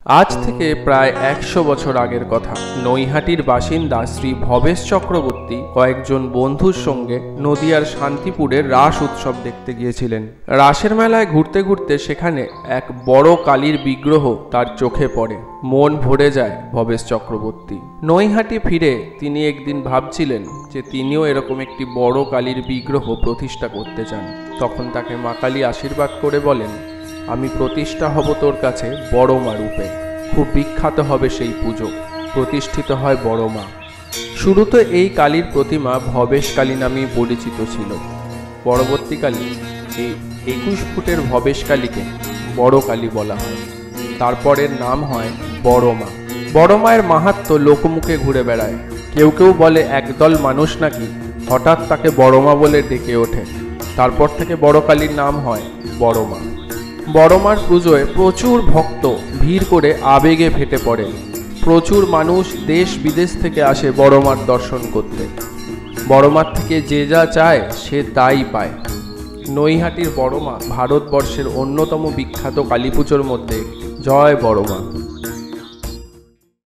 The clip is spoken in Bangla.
আজ থেকে প্রায় ১০০ বছর আগের কথা। নৈহাটির বাসিন্দা শ্রী ভবেশ চক্রবর্তী কয়েকজন বন্ধুর সঙ্গে নদিয়ার শান্তিপুরের রাস উৎসব দেখতে গিয়েছিলেন। রাসের মেলায় ঘুরতে ঘুরতে সেখানে এক বড় কালীর বিগ্রহ তার চোখে পড়ে। মন ভরে যায় ভবেশ চক্রবর্তী। নৈহাটি ফিরে তিনি একদিন ভাবছিলেন যে তিনিও এরকম একটি বড় কালীর বিগ্রহ প্রতিষ্ঠা করতে চান। তখন তাকে মা কালী আশীর্বাদ করে বলেন, আমি প্রতিষ্ঠা হব তোর কাছে বড় মা রূপে। খুব বিখ্যাত হবে সেই পুজো, প্রতিষ্ঠিত হয় বড় মা। শুরুতে এই কালীর প্রতিমা ভবেশ কালী নামেই পরিচিত ছিল। পরবর্তীকালে এই ২১ ফুটের ভবেশ কালীকে বড় কালী বলা হয়। তারপরের নাম হয় বড় মা। বড় মায়ের মাহাত্ম্য লোকমুখে ঘুরে বেড়ায়। কেউ কেউ বলে একদল মানুষ নাকি হঠাৎ তাকে বড় মা বলে ডেকে ওঠে। তারপর থেকে বড় কালীর নাম হয় বড় মা। বড় মার পুজোয় প্রচুর ভক্ত ভিড় করে আবেগে ফেটে পড়ে। প্রচুর মানুষ দেশ বিদেশ থেকে আসে বড় মার দর্শন করতে। বড় মার থেকে যে যা চায় সে তাই পায়। নৈহাটির বড় মা ভারতবর্ষের অন্যতম বিখ্যাত কালী পুজোর মধ্যে। জয় বড় মা।